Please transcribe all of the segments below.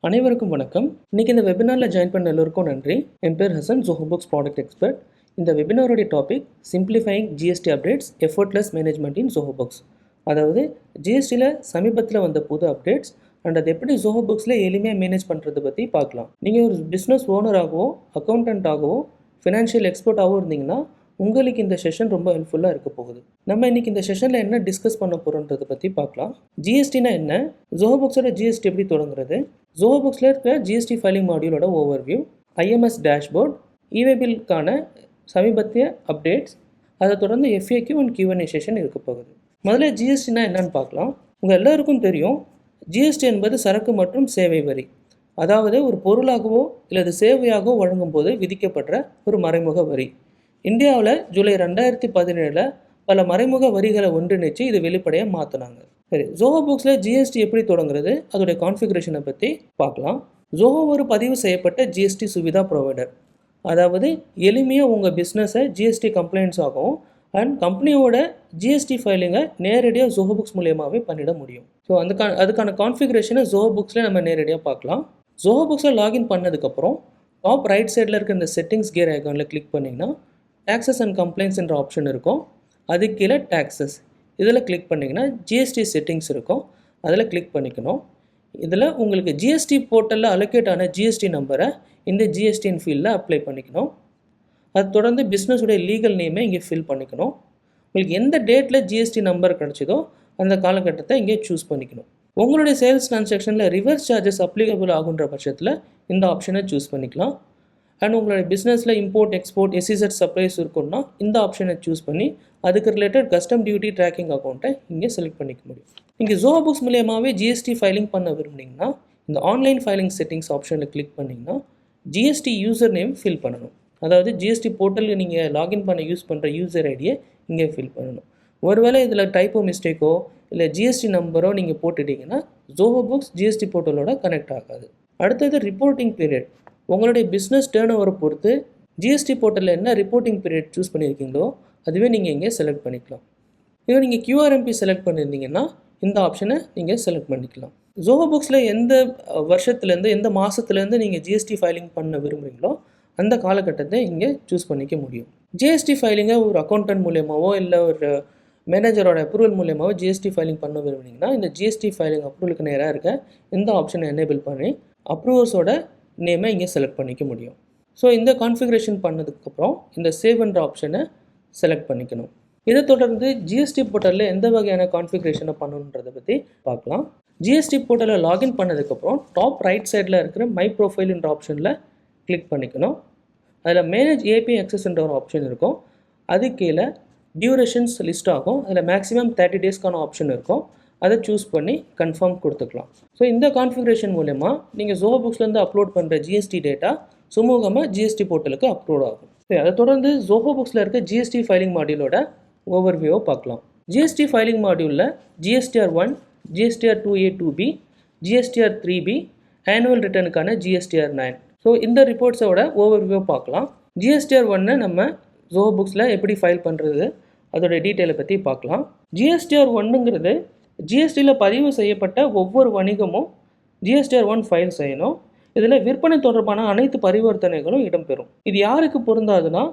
அனைவருக்கும் வணக்கம். இன்னைக்கு இந்த வெபினாரில் ஜாயின் பண்ண எல்லோருக்கும் நன்றி. என் பேர் Hasan, Zoho books product expert. இந்த வெபினாரோடைய topic simplifying GST updates effortless management in Zoho books. அதாவது ஜிஎஸ்டியில் சமீபத்தில் வந்த புது அப்டேட்ஸ் அண்ட் அது எப்படி ஜோஹோ புக்ஸில் எளிமையாக மேனேஜ் பண்ணுறதை பற்றி பார்க்கலாம். நீங்கள் ஒரு பிஸ்னஸ் ஓனராகவோ அக்கௌண்டண்ட்டாகவோ ஃபினான்ஷியல் எக்ஸ்பர்ட்டாகவோ இருந்தீங்கன்னா உங்களுக்கு இந்த செஷன் ரொம்ப ஹெல்ப்ஃபுல்லாக இருக்க போகுது. நம்ம இன்றைக்கி இந்த செஷனில் என்ன டிஸ்கஸ் பண்ண போகிறோன்றதை பற்றி பார்க்கலாம். ஜிஎஸ்டினா என்ன, ஜோஹோ புக்ஸோட ஜிஎஸ்டி எப்படி தொடங்குறது, ஜோஹோ புக்ஸில் இருக்க ஜிஎஸ்டி ஃபைலிங் மாடியூலோட ஓவர்வியூ, ஐஎம்எஸ் டேஷ்போர்ட், இவே பில்லுக்கான சமீபத்திய அப்டேட்ஸ், அதை தொடர்ந்து எஃப்ஏக்யூ அண்ட் கியூஎன்ஏ செஷன் இருக்க போகுது. முதல்ல ஜிஎஸ்டினா என்னன்னு பார்க்கலாம். உங்கள் எல்லாருக்கும் தெரியும், ஜிஎஸ்டி என்பது சரக்கு மற்றும் சேவை வரி. அதாவது ஒரு பொருளாகவோ இல்லது சேவையாகவோ வழங்கும் போது விதிக்கப்படுற ஒரு மறைமுக வரி. இந்தியாவில் ஜூலை 2017 பல மறைமுக வரிகளை ஒன்றிணைச்சு இது வெளிப்படையாக மாற்றினாங்க. சரி, ஜோஹோ புக்ஸில் ஜிஎஸ்டி எப்படி தொடங்குறது, அதோடைய கான்ஃபிகரேஷனை பற்றி பார்க்கலாம். ஜோஹோ ஒரு பதிவு செய்யப்பட்ட ஜிஎஸ்டி சுவிதா ப்ரொவைடர். அதாவது எளிமையாக உங்கள் பிஸ்னஸை ஜிஎஸ்டி கம்ப்ளைண்ட்ஸ் ஆகும் அண்ட் கம்பெனியோட ஜிஎஸ்டி ஃபைலிங்கை நேரடியாக ஜோஹோ புக்ஸ் மூலியமாகவே பண்ணிட முடியும். ஸோ அதுக்கான கான்ஃபிகரேஷனை ஜோஹோ புக்ஸில் நம்ம நேரடியாக பார்க்கலாம். ஜோஹோ புக்ஸில் லாகின் பண்ணதுக்கப்புறம் டாப் ரைட் சைடில் இருக்க இந்த செட்டிங்ஸ் கியர் ஐகானில் கிளிக் பண்ணிங்கன்னா டேக்ஸஸ் அண்ட் கம்ப்ளைண்ட்ஸ் என்ற ஆப்ஷன் இருக்கும். அதுக்கு கீழே டேக்ஸஸ் இதில் கிளிக் பண்ணிங்கன்னா ஜிஎஸ்டி செட்டிங்ஸ் இருக்கும், அதில் கிளிக் பண்ணிக்கணும். இதில் உங்களுக்கு ஜிஎஸ்டி போர்ட்டலில் அலோகேட் ஆன ஜிஎஸ்டி நம்பரை இந்த ஜிஎஸ்டின் ஃபீல்டில் அப்ளை பண்ணிக்கணும். அது தொடர்ந்து பிஸ்னஸுடைய லீகல் நேமை இங்கே ஃபில் பண்ணிக்கணும். உங்களுக்கு எந்த டேட்டில் ஜிஎஸ்டி நம்பர் கிடச்சிதோ அந்த காலகட்டத்தை இங்கே சூஸ் பண்ணிக்கணும். உங்களுடைய சேல்ஸ் டிரான்சாக்ஷனில் ரிவர்ஸ் சார்ஜஸ் அப்ளிகபிள் ஆகுன்ற பட்சத்தில் இந்த ஆப்ஷனை சூஸ் பண்ணிக்கலாம். அண்ட் உங்களுடைய பிஸ்னஸில் இம்போர்ட் எக்ஸ்போர்ட் எஸ்இசட் சப்ளைஸ் இருக்குன்னா இந்த ஆப்ஷனை சூஸ் பண்ணி அதுக்கு ரிலேட்டட் கஸ்டம் டியூட்டி ட்ராக்கிங் அக்கௌண்ட்டை இங்கே செலக்ட் பண்ணிக்க முடியும். இங்கே ஜோஹோ புக்ஸ் மூலியமாகவே ஜிஎஸ்டி ஃபைலிங் பண்ண விரும்புனீங்கன்னா இந்த ஆன்லைன் ஃபைலிங் செட்டிங்ஸ் ஆப்ஷனில் கிளிக் பண்ணிங்கன்னா ஜிஎஸ்டி யூசர் நேம் ஃபில் பண்ணணும். அதாவது ஜிஎஸ்டி போர்ட்டலில் நீங்கள் லாகின் பண்ண யூஸ் பண்ணுற யூசர் ஐடியை இங்கே ஃபில் பண்ணணும். ஒருவேளை இதில் டைப்போ மிஸ்டேக்கோ இல்லை ஜிஎஸ்டி நம்பரோ நீங்கள் போட்டுட்டிங்கன்னா ஜோஹோ புக்ஸ் ஜிஎஸ்டி போர்ட்டலோட கனெக்ட் ஆகாது. அடுத்தது ரிப்போர்ட்டிங் பீரியட். உங்களுடைய பிஸ்னஸ் டேர்ன் ஓவரை பொறுத்து ஜிஎஸ்டி போர்ட்டலில் என்ன ரிப்போர்ட்டிங் பீரியட் சூஸ் பண்ணியிருக்கீங்களோ அதுவே நீங்கள் இங்கே செலக்ட் பண்ணிக்கலாம். இதே நீங்கள் கியூஆர்எம்பி செலக்ட் பண்ணியிருந்தீங்கன்னா இந்த ஆப்ஷனை நீங்கள் செலக்ட் பண்ணிக்கலாம். ஜோஹோ புக்ஸில் எந்த வருஷத்துலேருந்து எந்த மாதத்துலேருந்து நீங்கள் ஜிஎஸ்டி ஃபைலிங் பண்ண விரும்புகிறீங்களோ அந்த காலகட்டத்தை இங்கே சூஸ் பண்ணிக்க முடியும். ஜிஎஸ்டி ஃபைலிங்கை ஒரு அக்கௌண்டன்ட் மூலியமாகவோ இல்லை ஒரு மேனேஜரோட அப்ரூவல் மூலியமாகவோ ஜிஎஸ்டி ஃபைலிங் பண்ண விரும்புனீங்கன்னா இந்த ஜிஎஸ்டி ஃபைலிங் அப்ரூவலுக்கு நேராக இருக்க இந்த ஆப்ஷனை எனேபிள் பண்ணி அப்ரூவர்ஸோட நேமை இங்கே செலக்ட் பண்ணிக்க முடியும். ஸோ இந்த கான்ஃபிகரேஷன் பண்ணதுக்கப்புறம் இந்த சேவ் என்ற ஆப்ஷனை செலக்ட் பண்ணிக்கணும். இதை தொடர்ந்து ஜிஎஸ்டி போர்ட்டலில் எந்த வகையான கான்ஃபிகரேஷனை பண்ணணுன்றதை பற்றி பார்க்கலாம். ஜிஎஸ்டி போர்ட்டலில் லாகின் பண்ணதுக்கப்புறம் டாப் ரைட் சைடில் இருக்கிற மை ப்ரொஃபைல் என்ற ஆப்ஷனில் கிளிக் பண்ணிக்கணும். அதில் மேனேஜ் ஏபிஐ அக்சஸ்ன்ற ஒரு ஆப்ஷன் இருக்கும். அது கீழே டியூரேஷன்ஸ் லிஸ்ட் ஆகும். அதில் மேக்ஸிமம் 30 டேஸ்க்கான ஆப்ஷன் இருக்கும். அதை சூஸ் பண்ணி கன்ஃபார்ம் கொடுத்துக்கலாம். ஸோ இந்த கான்ஃபிகரேஷன் மூலமா நீங்கள் ஜோஹோ புக்ஸ்லேருந்து அப்லோட் பண்ணுற ஜிஎஸ்டி டேட்டா சுமூகமாக ஜிஎஸ்டி போர்ட்டலுக்கு அப்லோட் ஆகும். அதை தொடர்ந்து ஜோஹோ புக்ஸில் இருக்க ஜிஎஸ்டி ஃபைலிங் மாடியூலோட ஓவர்வியூவை பார்க்கலாம். ஜிஎஸ்டி ஃபைலிங் மாடியூலில் GSTR 1, GSTR 2A 2B, GSTR 3B, annual ரிட்டர்னுக்கான ஜிஎஸ்டிஆர் 9. ஸோ இந்த ரிப்போர்ட்ஸோட ஓவர்வியூவை பார்க்கலாம். ஜிஎஸ்டிஆர் 1 நம்ம ஜோஹோ புக்ஸில் எப்படி ஃபைல் பண்ணுறது அதோட டீட்டெயிலை பற்றி பார்க்கலாம். ஜிஎஸ்டிஆர் 1ங்கிறது ஜிஎஸ்டியில் பதிவு செய்யப்பட்ட ஒவ்வொரு வணிகமும் ஜிஎஸ்டிஆர் 1 ஃபைல் செய்யணும். இதில் விற்பனை தொடர்பான அனைத்து பரிவர்த்தனைகளும் இடம்பெறும். இது யாருக்கு பொருந்தாதுன்னா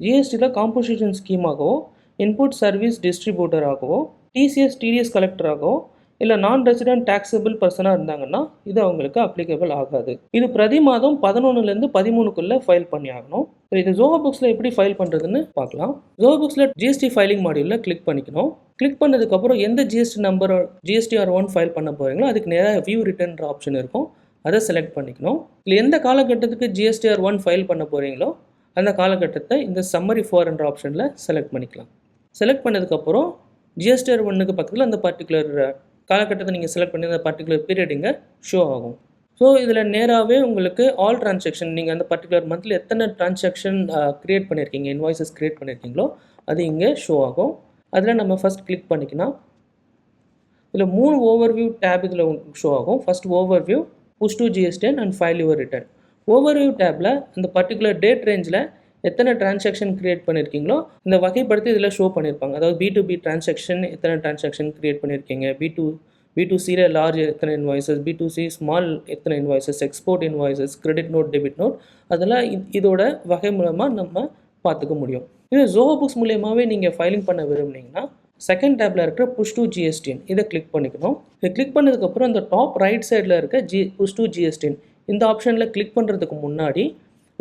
ஜிஎஸ்டியில் காம்போசிஷன் ஸ்கீமாகவோ இன்புட் சர்வீஸ் டிஸ்ட்ரிபியூட்டராகவோ டிசிஎஸ் டிடிஎஸ் கலெக்டராகவோ இல்லை நான் ரெசிடென்ட் டேக்ஸபிள் பர்சனாக இருந்தாங்கன்னா இது அவங்களுக்கு அப்ளிகபிள் ஆகாது. இது பிரதி மாதம் 11லேருந்து 13க்குள்ளே ஃபைல் பண்ணி ஆகணும். இது ஜோஹோ புக்ஸில் எப்படி ஃபைல் பண்ணுறதுன்னு பார்க்கலாம். ஜோஹோ புக்ஸில் ஜிஎஸ்டி ஃபைலிங் மாடியூலில் கிளிக் பண்ணிக்கணும். கிளிக் பண்ணதுக்கப்புறம் எந்த ஜிஎஸ்டி நம்பர் ஜிஎஸ்டிஆர் 1 ஃபைல் பண்ண போகிறீங்களோ அதுக்கு நேராக வியூ ரிட்டர்ன்ற ஆப்ஷன் இருக்கும். அதை செலக்ட் பண்ணிக்கணும். இல்லை எந்த காலகட்டத்துக்கு ஜிஎஸ்டிஆர் 1 ஃபைல் பண்ண போகிறீங்களோ அந்த காலகட்டத்தை இந்த சம்மரி 4 ஆப்ஷனில் செலக்ட் பண்ணிக்கலாம். செலக்ட் பண்ணதுக்கப்புறம் ஜிஎஸ்டிஆர் 1க்கு பக்கத்தில் அந்த பர்டிகுலர் காலகட்டத்தை நீங்கள் செலக்ட் பண்ணி அந்த பர்டிகுலர் பீரியட் இங்கே ஷோ ஆகும். ஸோ இதில் நேராகவே உங்களுக்கு ஆல் டிரான்சாக்ஷன் நீங்கள் அந்த பர்டிகுலர் மந்தில் எத்தனை டிரான்சாக்ஷன் க்ரியேட் பண்ணியிருக்கீங்க, இன்வாய்ஸஸ் க்ரியேட் பண்ணியிருக்கீங்களோ அது இங்கே ஷோ ஆகும். அதில் நம்ம ஃபஸ்ட் கிளிக் பண்ணிக்கலாம். இதில் 3 ஓவர்வியூ டேப் இதில் ஷோ ஆகும். First overview, push to GST and file your return. Overview டேப்பில் அந்த பர்டிகுலர் டேட் ரேஞ்சில் எத்தனை டிரான்சாக்ஷன் க்ரியேட் பண்ணியிருக்கீங்களோ இந்த வகைப்படுத்தி இதில் ஷோ பண்ணியிருப்பாங்க. அதாவது B2B டிரான்சாக்ஷன் எத்தனை டிரான்சாக்ஷன் க்ரியேட் பண்ணியிருக்கீங்க, B2 B2Cல லார்ஜ் எத்தனை இன்வாய்ஸஸ், B2C ஸ்மால் எத்தனை invoices, export invoices, credit note, debit note, அதெல்லாம் இதோட வகை மூலமாக நம்ம பார்த்துக்க முடியும். இது ஜோஹோ புக்ஸ் மூலியமாகவே நீங்கள் ஃபைலிங் பண்ண விரும்புனீங்கன்னா செகண்ட் டேப்பில் இருக்கிற புஷ் டு ஜிஎஸ்டின் இதை கிளிக் பண்ணிக்கணும். இதை கிளிக் பண்ணதுக்கப்புறம் அந்த டாப் ரைட் சைடில் இருக்க புஷ் டு ஜிஎஸ்டின் இந்த ஆப்ஷனில் கிளிக் பண்ணுறதுக்கு முன்னாடி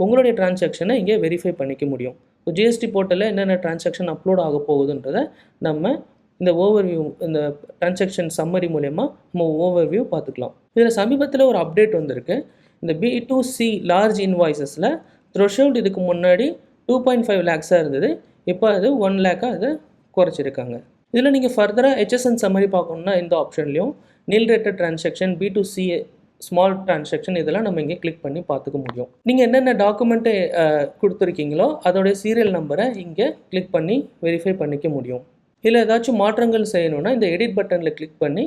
உங்களுடைய டிரான்சாக்ஷனை இங்கே வெரிஃபை பண்ணிக்க முடியும். ஸோ ஜிஎஸ்டி போர்ட்டலில் என்னென்ன டிரான்சாக்ஷன் அப்லோட் ஆக போகுதுன்றதை நம்ம இந்த ஓவர்வியூ, இந்த டிரான்சாக்ஷன் சம்மரி மூலயமா நம்ம ஓவர்வியூ பார்த்துக்கலாம். இதில் சமீபத்தில் ஒரு அப்டேட் வந்திருக்கு. இந்த B2C லார்ஜ் இன்வாய்ஸஸில் த்ரெஷோல்டு இதுக்கு முன்னாடி 2.5 lakhs இருந்தது, இப்போ அது 1 lakh அதை குறைச்சிருக்காங்க. இதில் நீங்கள் ஃபர்தராக HSN சம்மரி பார்க்கணுன்னா இந்த ஆப்ஷன்லையும் நில் rated transaction, B2C small transaction இதெல்லாம் நம்ம இங்கே கிளிக் பண்ணி பார்த்துக்க முடியும். நீங்கள் என்னென்ன டாக்குமெண்ட்டு கொடுத்துருக்கீங்களோ அதோடைய சீரியல் நம்பரை இங்கே கிளிக் பண்ணி வெரிஃபை பண்ணிக்க முடியும். இதில் ஏதாச்சும் மாற்றங்கள் செய்யணுன்னா இந்த எடிட் பட்டனில் கிளிக் பண்ணி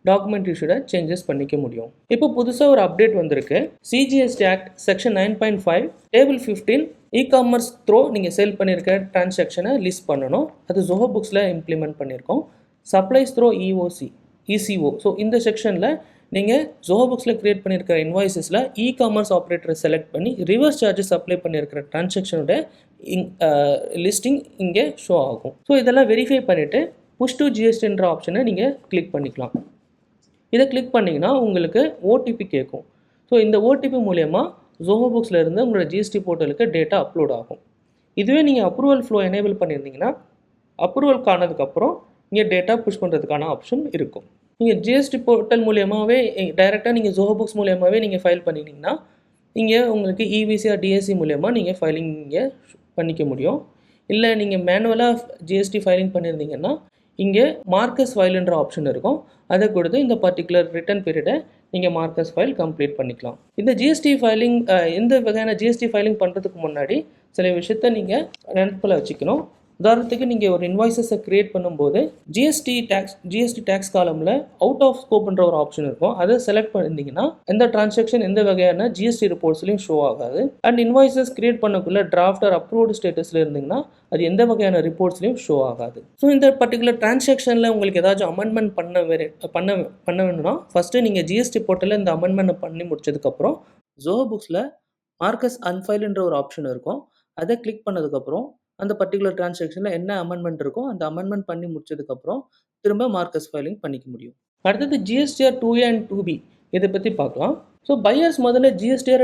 டாக்குமெண்ட் இஷ்யூட சேஞ்சஸ் பண்ணிக்க முடியும். இப்போ புதுசாக ஒரு அப்டேட் வந்திருக்கு. CGST act section 9.5 table 15 e-commerce throw நீங்கள் சேல் பண்ணியிருக்க டிரான்சாக்ஷனை லிஸ்ட் பண்ணணும். அது ஜோஹோ புக்ஸில் இம்ப்ளிமெண்ட் பண்ணியிருக்கோம். Supplies throw ECO. ஸோ இந்த செக்ஷனில் நீங்கள் ஜோஹோ புக்ஸில் க்ரியேட் பண்ணியிருக்கிற இன்வாய்ஸஸில் இ-காமர்ஸ் ஆப்ரேட்டரை செலக்ட் பண்ணி ரிவர்ஸ் சார்ஜஸ் அப்ளை பண்ணியிருக்கிற டிரான்சாக்ஷனோட லிஸ்டிங் இங்கே ஷோ ஆகும். ஸோ இதெல்லாம் வெரிஃபை பண்ணிவிட்டு புஷ் டு ஜிஎஸ்டின்ற ஆப்ஷனை நீங்கள் கிளிக் பண்ணிக்கலாம். இதை கிளிக் பண்ணிங்கன்னா உங்களுக்கு ஓடிபி கேட்கும். ஸோ இந்த ஓடிபி மூலயமா ஜோஹோ புக்ஸில் இருந்து உங்களோட ஜிஎஸ்டி போர்ட்டலுக்கு டேட்டா அப்லோட் ஆகும். இதுவே நீங்கள் அப்ரூவல் ஃப்ளோ எனேபிள் பண்ணியிருந்தீங்கன்னா அப்ரூவல் காணதுக்கப்புறம் இங்கே டேட்டா புஷ் பண்ணுறதுக்கான ஆப்ஷன் இருக்கும். நீங்கள் ஜிஎஸ்டி போர்ட்டல் மூலியமாகவே டைரெக்டாக நீங்கள் ஜோஹோ புக்ஸ் மூலியமாகவே நீங்கள் ஃபைல் பண்ணிட்டீங்கன்னா இங்கே உங்களுக்கு EVC ஆர் DSC மூலயமா நீங்கள் ஃபைலிங் இங்கே பண்ணிக்க முடியும். இல்லை நீங்கள் மேனுவலாக ஜிஎஸ்டி ஃபைலிங் பண்ணியிருந்தீங்கன்னா இங்கே மார்க்கஸ் ஃபைலுன்ற ஆப்ஷன் இருக்கும். அதை கொடுத்து இந்த பர்டிகுலர் ரிட்டர்ன் பீரியடை நீங்கள் மார்க்கஸ் ஃபைல் கம்ப்ளீட் பண்ணிக்கலாம். இந்த ஜிஎஸ்டி ஃபைலிங் எந்த வகையான ஜிஎஸ்டி ஃபைலிங் பண்ணுறதுக்கு முன்னாடி சில விஷயத்த நீங்கள் நினைப்பில் வச்சுக்கணும். உதாரணத்துக்கு நீங்கள் ஒரு இன்வாய்ஸஸை க்ரியேட் பண்ணும்போது ஜிஎஸ்டி டேக்ஸ் காலமில் அவுட் ஆஃப் ஸ்கோப்ன்ற ஒரு ஆப்ஷன் இருக்கும். அதை செலக்ட் பண்ணியிருந்தீங்கன்னா எந்த டிரான்சாக்ஷன் எந்த வகையான ஜிஎஸ்டி ரிப்போர்ட்ஸ்லையும் ஷோ ஆகாது. அண்ட் இன்வாய்ஸஸ் க்ரியேட் பண்ணக்குள்ள டிராஃப்ட் ஆர் அப்ரூவ்டு ஸ்டேட்டஸில் இருந்தீங்கன்னா அது எந்த வகையான ரிப்போர்ட்ஸ்லையும் ஷோ ஆகாது. ஸோ இந்த பர்டிகுலர் டிரான்சாக்ஷனில் உங்களுக்கு ஏதாச்சும் அமெண்ட்மெண்ட் பண்ண வேணும்னா ஃபஸ்ட்டு நீங்கள் ஜிஎஸ்டி போர்ட்டலில் இந்த அமெண்ட்மெண்ட் பண்ணி முடிச்சதுக்கப்புறம் ஜோஹோ புக்ஸில் மார்க்கஸ் அன்ஃபைல்ன்ற ஒரு ஆப்ஷன் இருக்கும். அதை கிளிக் பண்ணதுக்கப்புறம் அந்த பர்டிகுலர் டிரான்சாக்ஷனில் என்ன அமெண்ட்மெண்ட் இருக்கோ அந்த அமெண்ட்மெண்ட் பண்ணி முடிச்சதுக்கப்புறம் திரும்ப மார்க்கஸ் ஃபைலிங் பண்ணிக்க முடியும். அடுத்தது GSTR 2A and 2B இதை பற்றி பார்க்கலாம். ஸோ பையர்ஸ் முதல்ல GSTR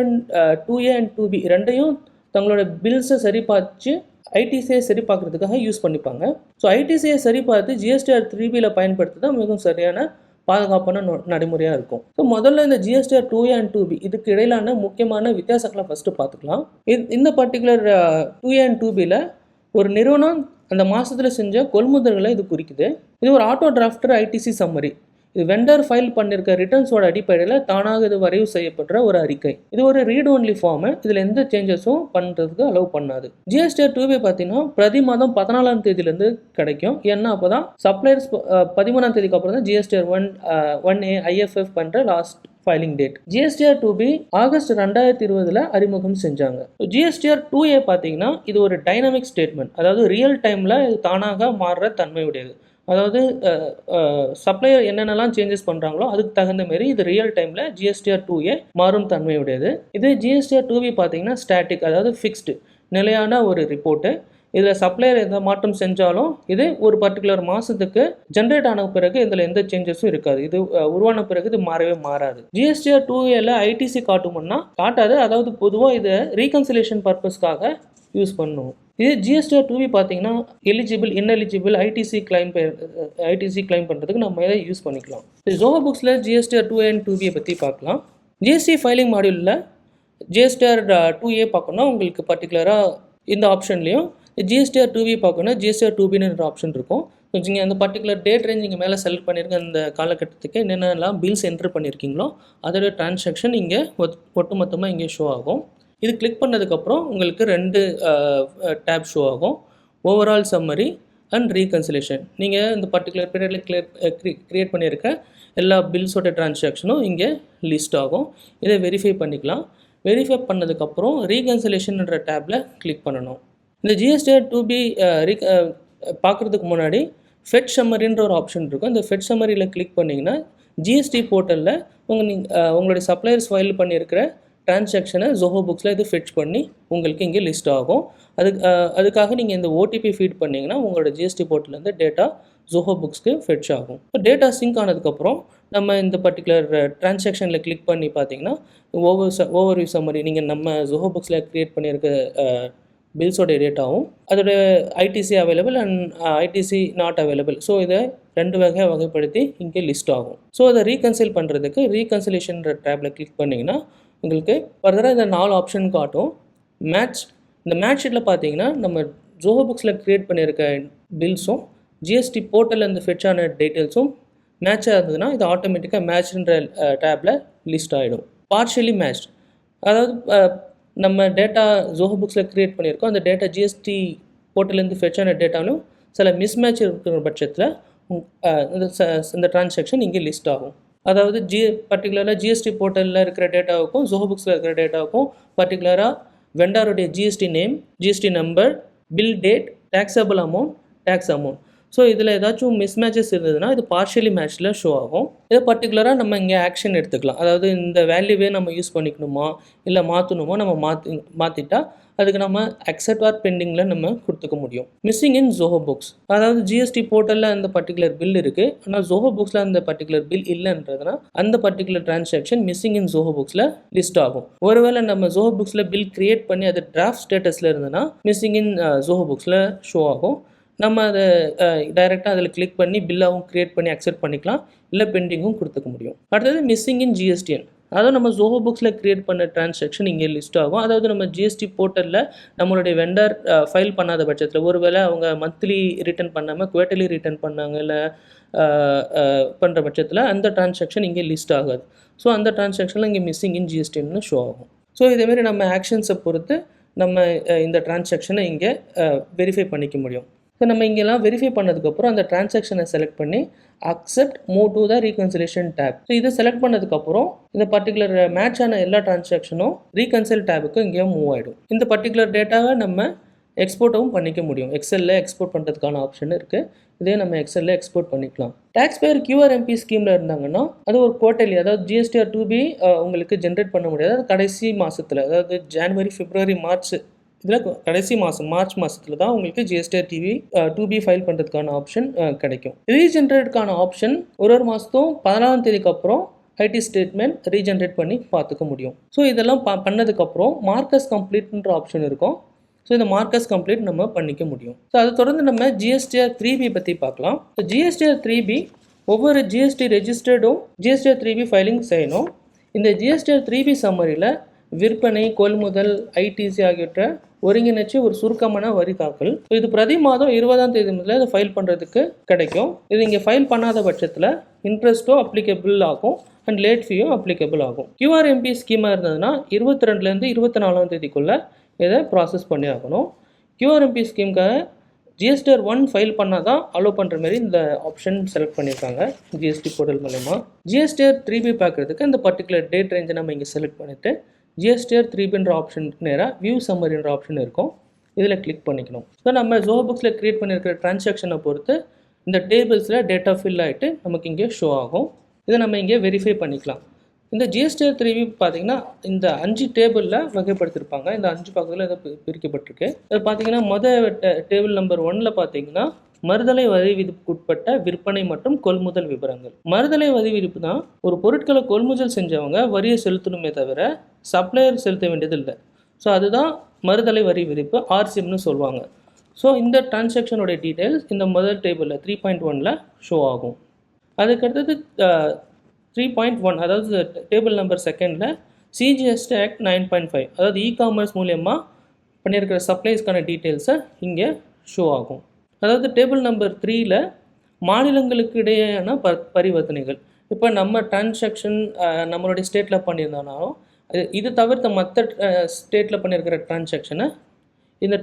2A and 2B ரெண்டையும் தங்களோட பில்ஸை சரி பார்த்து ஐடிசியை சரி பார்க்குறதுக்காக யூஸ் பண்ணிப்பாங்க. ஸோ ஐடிசியை சரி பார்த்து GSTR 3Bயில் பயன்படுத்துறது மிகவும் சரியான பாதுகாப்பான நடைமுறையாக இருக்கும். ஸோ முதல்ல இந்த GSTR 2A and 2B இதுக்கு இடையிலான முக்கியமான வித்தியாசங்களை ஃபஸ்ட்டு பார்த்துக்கலாம். இந்த பர்டிகுலர் 2A and 2Bயில் ஒரு நிறுவனம் அந்த மாதத்தில் செஞ்ச கொள்முதல்களை இது குறிக்குது. இது ஒரு ஆட்டோ டிராஃப்டர் ஐடிசி சம்மரி. இது வெண்டர் ஃபைல் பண்ணியிருக்க ரிட்டர்ன்ஸோட அடிப்படையில் தானாக இது வரைவு செய்யப்படுற ஒரு அறிக்கை. இது ஒரு ரீட் ஒன்லி ஃபார்மு. இதில் எந்த சேஞ்சஸும் பண்ணுறதுக்கு அலோவ் பண்ணாது. GSTR 2B பார்த்தீங்கன்னா பிரதி மாதம் 14ஆம் தேதியிலேருந்து கிடைக்கும். ஏன்னா அப்போ தான் சப்ளையர்ஸ் 13ஆம் தேதிக்கு அப்புறம் தான் GSTR 1A IFF பண்ணுற last filing date. GSTR 2B August 2020 அறிமுகம் செஞ்சாங்க. GSTR 2A பார்த்தீங்கன்னா இது ஒரு டைனமிக் ஸ்டேட்மெண்ட், அதாவது ரியல் டைமில் இது தானாக மாறுற தன்மையுடையது. அதாவது சப்ளையர் என்னென்னலாம் சேஞ்சஸ் பண்ணுறாங்களோ அதுக்கு தகுந்த மாரி இது ரியல் டைமில் GSTR 2A மாறும் தன்மையுடையது. இது GSTR 2B பார்த்தீங்கன்னா ஸ்டாட்டிக், அதாவது ஃபிக்ஸ்டு நிலையான ஒரு ரிப்போர்ட்டு. இதில் சப்ளையர் எந்த மாற்றம் செஞ்சாலும் இது ஒரு பர்டிகுலர் மாதத்துக்கு ஜென்ரேட் ஆன பிறகு இதில் எந்த சேஞ்சஸும் இருக்காது. இது உருவான பிறகு இது மாறவே மாறாது. GSTR 2Aல ஐடிசி காட்டுமுன்னா காட்டாது. அதாவது பொதுவாக இதை ரீகன்சிலேஷன் பர்பஸ்க்காக யூஸ் பண்ணுவோம். இது GSTR 2B பார்த்தீங்கன்னா எலிஜிபிள் இன்எலிஜிபிள் ஐடிசி கிளைம் பண்ணுறதுக்கு நம்ம இதை யூஸ் பண்ணிக்கலாம். Zoho புக்ஸில் GSTR 2A and 2B பற்றி பார்க்கலாம். ஜிஎஸ்டி ஃபைலிங் மாடியூலில் GSTR 2A பார்க்கணும்னா உங்களுக்கு பர்டிகுலராக இந்த ஆப்ஷன்லேயும், GSTR 2B பார்க்கணும் GSTR 2Bன்னு ஆப்ஷன் இருக்கும். நீங்கள் அந்த பர்டிகுலர் டேட் ரேஞ்ச் நீங்கள் மேலே செலக்ட் பண்ணியிருக்க அந்த காலகட்டத்துக்கு என்னென்னலாம் பில்ஸ் என்ட்ரு பண்ணியிருக்கீங்களோ அதோட டிரான்சாக்ஷன் இங்கே ஒட்டுமொத்தமாக இங்கே ஷோ ஆகும். இது கிளிக் பண்ணதுக்கப்புறம் உங்களுக்கு 2 டேப் ஷோ ஆகும். Overall summary and reconciliation. நீங்கள் இந்த பர்டிகுலர் பீரியடில் க்ரியேட் பண்ணியிருக்க எல்லா பில்ஸோட டிரான்சாக்ஷனும் இங்கே லிஸ்ட் ஆகும். இதை வெரிஃபை பண்ணிக்கலாம். வெரிஃபை பண்ணதுக்கப்புறம் ரீகன்சிலேஷன்ன்ற டேப்பில் கிளிக் பண்ணணும். இந்த GSTR 2B பார்க்குறதுக்கு முன்னாடி ஃபெட் சம்மரின்ற ஒரு ஆப்ஷன் இருக்கும். இந்த ஃபெட் சம்மரியில் கிளிக் பண்ணிங்கன்னா ஜிஎஸ்டி போர்ட்டலில் உங்களுடைய சப்ளையர்ஸ் ஃபைல் பண்ணியிருக்கிற டிரான்சாக்ஷனை ஜோஹோ புக்ஸில் இது ஃபெட்ச் பண்ணி உங்களுக்கு இங்கே லிஸ்ட் ஆகும். அதுக்காக நீங்கள் இந்த ஓடிபி ஃபீட் பண்ணிங்கன்னா உங்களோட ஜிஎஸ்டி போர்ட்டலேருந்து டேட்டா ஜோஹோ புக்ஸ்க்கு ஃபெட்ச் ஆகும். இப்போ டேட்டா சிங்க் ஆனதுக்கப்புறம் நம்ம இந்த பர்டிகுலர் டிரான்சாக்ஷனில் கிளிக் பண்ணி பார்த்தீங்கன்னா ஓவர்வியூ சம்மரி நீங்கள் நம்ம ஜோஹோ புக்ஸில் க்ரியேட் பண்ணியிருக்க பில்ஸோடைய டேட்டாவும் அதோட ITC available and ITC not available. So இதை 2 வகையாக வகைப்படுத்தி இங்கே லிஸ்ட் ஆகும். ஸோ அதை ரீகன்சைல் பண்ணுறதுக்கு ரீகன்சிலேஷன்ற டேப்பில் கிளிக் பண்ணிங்கன்னா உங்களுக்கு ஃபர்தராக இந்த 4 ஆப்ஷன் காட்டும். இந்த மேட்ச் ஷீட்டில் பார்த்தீங்கன்னா நம்ம ஜோஹோ புக்ஸில் க்ரியேட் பண்ணியிருக்க பில்ஸும் ஜிஎஸ்டி போர்ட்டலில் ஃபெட்ச் ஆன டீட்டெயில்ஸும் மேட்சாக இருந்ததுன்னா இது ஆட்டோமேட்டிக்காக மேட்ச்ன்ற டேப்பில் லிஸ்ட் ஆகிடும். பார்ஷியலி மேட்ச்ட், அதாவது நம்ம டேட்டா ஜோஹோ புக்ஸில் க்ரியேட் பண்ணியிருக்கோம், அந்த டேட்டா ஜிஎஸ்டி போர்ட்டலேருந்து ஃபெட்ச் ஆன டேட்டாலும் சில மிஸ்மேட்ச் இருக்கிற பட்சத்தில் இந்த டிரான்சாக்ஷன் இங்கே லிஸ்ட் ஆகும். அதாவது பர்டிகுலராக ஜிஎஸ்டி போர்ட்டலில் இருக்கிற டேட்டாவுக்கும் ஜோஹோ புக்ஸில் இருக்கிற டேட்டாவுக்கும் பர்டிகுலராக வெண்டாருடைய GST name, GST number, bill date, taxable amount, tax amount. So இதில் ஏதாச்சும் மிஸ்மேட்சஸ் இருந்ததுன்னா இது பார்ஷியலி மேட்ச்சில் ஷோ ஆகும். இதை பர்டிகுலராக நம்ம இங்கே ஆக்ஷன் எடுத்துக்கலாம். அதாவது இந்த வேல்யூவே நம்ம யூஸ் பண்ணிக்கணுமா இல்லை மாற்றணுமா, நம்ம மாற்றிட்டா அதுக்கு நம்ம அக்செப்ட் ஆர் பெண்டிங்கில் நம்ம கொடுத்துக்க முடியும். மிஸ்ஸிங் இன் ஜோஹோ புக்ஸ், அதாவது ஜிஎஸ்டி போர்ட்டலில் அந்த பர்டிகுலர் பில் இருக்குது, ஆனால் ஜோஹோ புக்ஸில் அந்த பர்டிகுலர் பில் இல்லைன்றதுனா அந்த particular transaction missing in Zoho புக்ஸில் லிஸ்ட் ஆகும். ஒருவேளை நம்ம ஜோஹோ புக்ஸில் பில் கிரியேட் பண்ணி அது டிராஃப்ட் ஸ்டேட்டஸில் இருந்ததுன்னா மிஸ்ஸிங் இன் ஜோஹோ புக்ஸில் ஷோ ஆகும். நம்ம அதை டைரெக்டாக அதில் கிளிக் பண்ணி பில்லாகவும் க்ரியேட் பண்ணி அக்செப்ட் பண்ணிக்கலாம், இல்லை பெண்டிங்கும் கொடுத்துக்க முடியும். அடுத்தது மிஸ்ஸிங் இன் ஜிஎஸ்டிஎன், அதாவது நம்ம ஜோஹோ புக்ஸில் க்ரியேட் பண்ண டிரான்சாக்ஷன் இங்கே லிஸ்ட் ஆகும். அதாவது நம்ம ஜிஎஸ்டி போர்ட்டலில் நம்மளுடைய வெண்டர் ஃபைல் பண்ணாத பட்சத்தில், ஒருவேளை அவங்க மந்த்லி ரிட்டர்ன் பண்ணாமல் குவார்ட்டர்லி ரிட்டர்ன் பண்ணாங்க இல்லை பண்ணுற பட்சத்தில் அந்த டிரான்சாக்ஷன் இங்கே லிஸ்ட் ஆகாது. ஸோ அந்த டிரான்சாக்ஷனில் இங்கே மிஸ்ஸிங் இன் ஜிஎஸ்டின்னு ஷோ ஆகும். ஸோ இதேமாரி நம்ம ஆக்ஷன்ஸை பொறுத்து நம்ம இந்த டிரான்சாக்ஷனை இங்கே வெரிஃபை பண்ணிக்க முடியும். ஸோ நம்ம இங்கெல்லாம் வெரிஃபை பண்ணதுக்கப்புறம் அந்த டிரான்சாக்ஷனை செலக்ட் பண்ணி accept move to the reconciliation tab. So இதை செலக்ட் பண்ணதுக்கப்புறம் இந்த பர்டிகுலர் மேட்ச் ஆன எல்லா டிரான்சாக்ஷனும் ரீகன்சைல் டேபுக்கு இங்கே மூவ் ஆகிடும். இந்த பர்டிகுலர் டேட்டாவை நம்ம எக்ஸ்போர்ட்டும் பண்ணிக்க முடியும். எக்ஸலில் எக்ஸ்போர்ட் பண்ணுறதுக்கான ஆப்ஷன் இருக்குது. இதே நம்ம எக்ஸலில் எக்ஸ்போர்ட் பண்ணிக்கலாம். டேக்ஸ் பேயர் QRMP ஸ்கீமில் இருந்தாங்கன்னா அது ஒரு குவார்ட்டர்லி, அதாவது GSTR 2B உங்களுக்கு ஜென்ரேட் பண்ண முடியாது. அது கடைசி மாதத்தில், அதாவது ஜனவரி, பிப்ரவரி, மார்ச், இதில் கடைசி மாதம் மார்ச் மாதத்தில் தான் உங்களுக்கு GSTR 2B ஃபைல் பண்ணுறதுக்கான ஆப்ஷன் கிடைக்கும். ரீஜென்ரேட்கான ஆப்ஷன் ஒரு மாதத்தும் 14ஆம் தேதிக்கு அப்புறம் ஐடி ஸ்டேட்மெண்ட் ரீஜென்ரேட் பண்ணி பார்த்துக்க முடியும். ஸோ இதெல்லாம் பண்ணதுக்கப்புறம் மார்க்கஸ் கம்ப்ளீட்ன்ற ஆப்ஷன் இருக்கும். ஸோ இந்த மார்க்கஸ் கம்ப்ளீட் நம்ம பண்ணிக்க முடியும். ஸோ அதை தொடர்ந்து நம்ம GSTR 3B பற்றி பார்க்கலாம். ஸோ GSTR 3B ஒவ்வொரு GST ரெஜிஸ்டர்டும் GSTR 3B ஃபைலிங் செய்யணும். இந்த GSTR 3B சம்மரியில் விற்பனை, கொள்முதல், ஐடிசி ஆகியவற்றை ஒருங்கிணைச்சு ஒரு சுருக்கமான வரி தாக்கல். இது பிரதி மாதம் 20ஆம் தேதி முதல்ல இதை ஃபைல் பண்ணுறதுக்கு கிடைக்கும். இது இங்கே ஃபைல் பண்ணாத பட்சத்தில் இன்ட்ரெஸ்ட்டும் அப்ளிகபிள் ஆகும் அண்ட் லேட் ஃபீயும் அப்ளிகபிள் ஆகும். QRMP ஸ்கீமாக இருந்ததுன்னா 22லேருந்து 24ஆம் தேதிக்குள்ளே இதை ப்ராசஸ் பண்ணி ஆகணும். QRMP ஸ்கீமுக்காக GSTR 1 ஃபைல் பண்ணால் தான் அலோவ் பண்ணுற மாதிரி இந்த ஆப்ஷன் செலக்ட் பண்ணியிருக்காங்க ஜிஎஸ்டி போர்ட்டல் மூலமா. GSTR 3B பார்க்குறதுக்கு இந்த பர்டிகுலர் டேட் ரேஞ்சை நம்ம இங்கே செலக்ட் பண்ணிவிட்டு GSTR 3Bன்ற ஆப்ஷன் நேராக வியூ சம்மரின்ற ஆப்ஷன் இருக்கும், இதில் கிளிக் பண்ணிக்கணும். ஸோ நம்ம ஜோஹோ புக்ஸில் க்ரியேட் பண்ணியிருக்கிற டிரான்சாக்ஷனை பொறுத்து இந்த டேபிள்ஸில் டேட்டா ஃபில் ஆகிட்டு நமக்கு இங்கே ஷோ ஆகும். இதை நம்ம இங்கே வெரிஃபை பண்ணிக்கலாம். இந்த GSTR 3B பார்த்திங்கன்னா இந்த 5 டேபிளில் வகைப்படுத்தியிருப்பாங்க. இந்த 5 பக்கத்தில் இதை பிரிக்கப்பட்டிருக்கு. இது பார்த்திங்கன்னா டேபிள் நம்பர் 1ல் பார்த்திங்கன்னா மறுதலை வரி விதிப்புக்குட்பட்ட விற்பனை மற்றும் கொள்முதல் விவரங்கள். மறுதலை வரி விதிப்பு தான் ஒரு பொருட்களை கொள்முதல் செஞ்சவங்க வரியை செலுத்தணுமே தவிர சப்ளையர் செலுத்த வேண்டியது இல்லை. ஸோ அதுதான் மறுதலை வரி விதிப்பு, RCMனு சொல்லுவாங்க. ஸோ இந்த டிரான்சாக்ஷனுடைய டீட்டெயில்ஸ் இந்த முதல் டேபிளில் 3.1ல் ஷோ ஆகும். அதுக்கடுத்தது 3.1, அதாவது டேபிள் நம்பர் 2ல் CGST Act 9.5, அதாவது இ-காமர்ஸ் மூலயமா பண்ணியிருக்கிற சப்ளைஸ்க்கான டீட்டெயில்ஸை இங்கே ஷோ ஆகும். அதாவது டேபிள் நம்பர் 3ல் மாநிலங்களுக்கு இடையேயான பரிவர்த்தனைகள். இப்போ நம்ம டிரான்சாக்ஷன் நம்மளுடைய ஸ்டேட்டில் பண்ணியிருந்தோம்னாலும் இது தவிர்த்த மற்ற ஸ்டேட்டில் பண்ணியிருக்கிற டிரான்சாக்ஷனை இந்த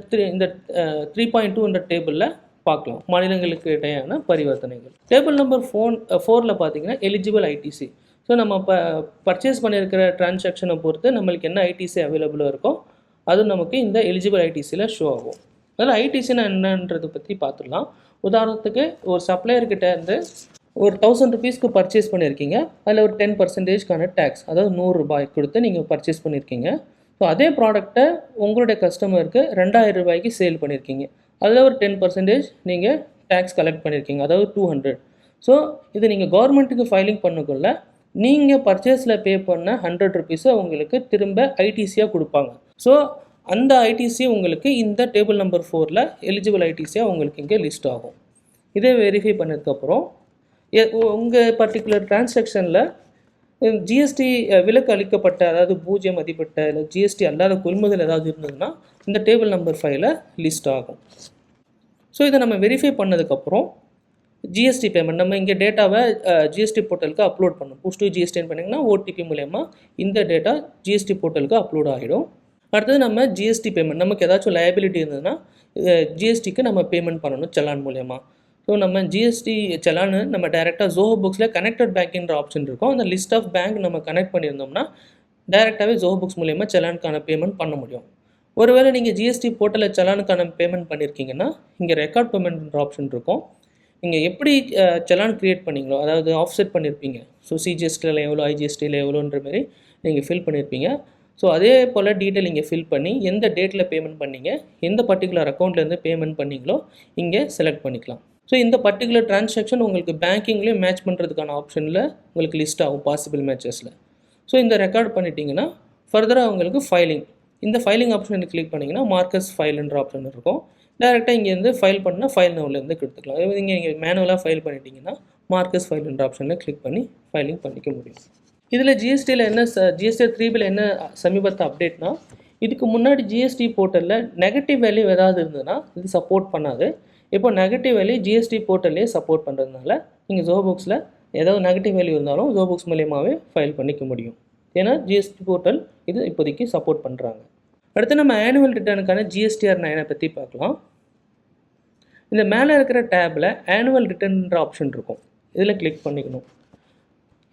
3.2 டேபிளில் பார்க்கலாம். மாநிலங்களுக்கு இடையேயான பரிவர்த்தனைகள். டேபிள் நம்பர் 4ல் பார்த்தீங்கன்னா எலிஜிபிள் ஐடிசி. ஸோ நம்ம பர்ச்சேஸ் பண்ணியிருக்கிற டிரான்சாக்ஷனை பொறுத்து நம்மளுக்கு என்ன ஐடிசி அவைலபிளாக இருக்கோ அது நமக்கு இந்த எலிஜிபிள் ஐடிசியில் ஷோ ஆகும். அதில் ஐடிசினா என்னன்றதை பற்றி பார்த்துடலாம். உதாரணத்துக்கு ஒரு சப்ளையர்கிட்ட இருந்து ஒரு 1000 ருபீஸ்க்கு பர்ச்சேஸ் பண்ணியிருக்கீங்க, அதில் ஒரு 10% டேக்ஸ், அதாவது ₹100 கொடுத்து நீங்கள் பர்ச்சேஸ் பண்ணியிருக்கீங்க. ஸோ அதே ப்ராடக்ட்டை உங்களுடைய கஸ்டமருக்கு ₹2000 சேல் பண்ணியிருக்கீங்க, அதில் ஒரு 10% நீங்கள் டேக்ஸ் கலெக்ட் பண்ணியிருக்கீங்க, அதாவது 200. ஸோ இது நீங்கள் கவர்மெண்ட்டுக்கு ஃபைலிங் பண்ணக்குள்ள நீங்கள் பர்ச்சேஸில் பே பண்ண 100 ருபீஸை உங்களுக்கு திரும்ப ஐடிசியாக கொடுப்பாங்க. ஸோ அந்த ஐடிசி உங்களுக்கு இந்த டேபிள் நம்பர் 4ல் எலிஜிபிள் ஐடிசியாக உங்களுக்கு இங்கே லிஸ்ட் ஆகும். இதை வெரிஃபை பண்ணதுக்கப்புறம் உங்கள் பர்டிகுலர் டிரான்சாக்ஷனில் ஜிஎஸ்டி விலக்கு அளிக்கப்பட்ட, அதாவது பூஜ்ஜியம் மதிப்பிட்ட இல்லை ஜிஎஸ்டி அல்லாத கொள்முதல் ஏதாவது இருந்ததுன்னா இந்த டேபிள் நம்பர் 5ல் லிஸ்ட் ஆகும். ஸோ இதை நம்ம வெரிஃபை பண்ணதுக்கப்புறம் ஜிஎஸ்டி பேமெண்ட் நம்ம இங்கே டேட்டாவை ஜிஎஸ்டி போர்ட்டலுக்கு அப்லோட் பண்ணணும். புஷ் டு ஜிஎஸ்டின்னு பண்ணிங்கன்னா ஓடிபி மூலயமா இந்த டேட்டா ஜிஎஸ்டி போர்ட்டலுக்கு அப்லோட் ஆகிடும். அடுத்தது நம்ம ஜிஎஸ்டி பேமெண்ட், நமக்கு ஏதாச்சும் லயபிலிட்டி இருந்ததுன்னா ஜிஎஸ்டிக்கு நம்ம பேமெண்ட் பண்ணணும் செலான் மூலயமா. ஸோ நம்ம ஜிஎஸ்டி செலான்னு நம்ம டைரெக்டாக ஜோஹோ புக்ஸில் கனெக்டட் பேங்க்ன்ற ஆப்ஷன் இருக்கும். அந்த லிஸ்ட் ஆஃப் பேங்க் நம்ம கனெக்ட் பண்ணியிருந்தோம்னா டைரெக்டாகவே ஜோஹோ புக்ஸ் மூலயமா செலானுக்கான பேமெண்ட் பண்ண முடியும். ஒருவேளை நீங்கள் ஜிஎஸ்டி போர்ட்டலில் செலானுக்கான பேமெண்ட் பண்ணியிருக்கீங்கன்னா இங்கே ரெக்கார்ட் பேமெண்ட்ன்ற ஆப்ஷன் இருக்கும். நீங்கள் எப்படி செலான் க்ரியேட் பண்ணிங்களோ, அதாவது ஆஃப்செட் பண்ணியிருப்பீங்க, ஸோ சிஜிஎஸ்டியில் எவ்வளோ, ஐஜிஎஸ்டியில் எவ்வளோன்ற மாதிரி நீங்கள் ஃபில் பண்ணியிருப்பீங்க. ஸோ அதே போல் டீட்டெயில் இங்கே ஃபில் பண்ணி எந்த டேட்டில் பேமெண்ட் பண்ணீங்க, எந்த பர்டிகுலர் அக்கௌண்ட்லேருந்து பேமெண்ட் பண்ணிங்களோ இங்கே செலக்ட் பண்ணிக்கலாம். ஸோ இந்த பர்டிகுலர் டிரான்சாக்ஷன் உங்களுக்கு பேங்கிங்லேயும் மேட்ச் பண்ணுறதுக்கான ஆப்ஷனில் உங்களுக்கு லிஸ்ட் ஆகும் பாசிபிள் மேட்சஸில். ஸோ இந்த ரெக்கார்ட் பண்ணிட்டீங்கன்னா ஃபர்தராக உங்களுக்கு ஃபைலிங், இந்த ஃபைலிங் ஆப்ஷனில் கிளிக் பண்ணிங்கன்னா மார்க்கஸ் ஃபைல்ன்ற ஆப்ஷன் இருக்கும். டேரெக்டாக இங்கேருந்து ஃபைல் பண்ணால் ஃபைல் நவுலேருந்து கொடுத்துக்கலாம். நீங்கள் இங்கே மேனுவலாக ஃபைல் பண்ணிட்டீங்கன்னா மார்க்கஸ் ஃபைல்ன்ற ஆப்ஷனில் கிளிக் பண்ணி ஃபைலிங் பண்ணிக்க முடியும். இதில் ஜிஎஸ்டியில் என்ன ஜிஎஸ்டி 3பில் என்ன சமீபத்த அப்டேட்னா, இதுக்கு முன்னாடி ஜிஎஸ்டி போர்ட்டலில் நெகட்டிவ் வேல்யூ ஏதாவது இருந்ததுன்னா இது சப்போர்ட் பண்ணாது. இப்போ நெகட்டிவ் வேல்யூ ஜிஎஸ்டி போர்ட்டல்லே சப்போர்ட் பண்ணுறதுனால நீங்கள் ஜோஹோ புக்ஸில் ஏதாவது நெகட்டிவ் வேல்யூ இருந்தாலும் ஜோஹோ புக்ஸ் மூலியமாகவே ஃபைல் பண்ணிக்க முடியும். ஏன்னா ஜிஎஸ்டி போர்ட்டல் இது இப்போதைக்கு சப்போர்ட் பண்ணுறாங்க. அடுத்து நம்ம ஆனுவல் ரிட்டர்னுக்கான GSTR 9 பற்றி பார்க்கலாம். இந்த மேலே இருக்கிற டேப்பில் ஆனுவல் ரிட்டர்ன்ற ஆப்ஷன் இருக்கும், இதில் கிளிக் பண்ணிக்கணும்.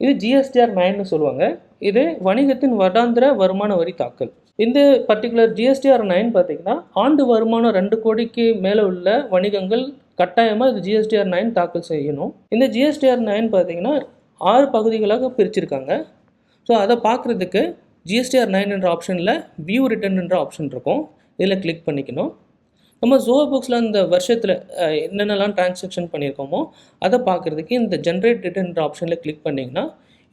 இது GSTR 9ன்னு சொல்லுவாங்க. இது வணிகத்தின் வருடாந்திர வருமான வரி தாக்கல். இந்த பர்டிகுலர் GSTR 9 பார்த்திங்கன்னா ஆண்டு வருமானம் 2 கோடிக்கு மேலே உள்ள வணிகங்கள் கட்டாயமாக இது GSTR 9 தாக்கல் செய்யணும். இந்த GSTR 9 பார்த்திங்கன்னா 6 பகுதிகளாக பிரிச்சிருக்காங்க. ஸோ அதை பார்க்குறதுக்கு GSTR 9ன்ற ஆப்ஷனில் வியூ ரிட்டர்ன்ற ஆப்ஷன் இருக்கும், இதில் கிளிக் பண்ணிக்கணும். நம்ம ஜோஹோ புக்ஸில் இந்த வருஷத்தில் என்னென்னலாம் டிரான்சாக்ஷன் பண்ணியிருக்கோமோ அதை பார்க்குறதுக்கு இந்த ஜென்ரேட் ரிட்டர்ன்ற ஆப்ஷனில் கிளிக் பண்ணிங்கன்னா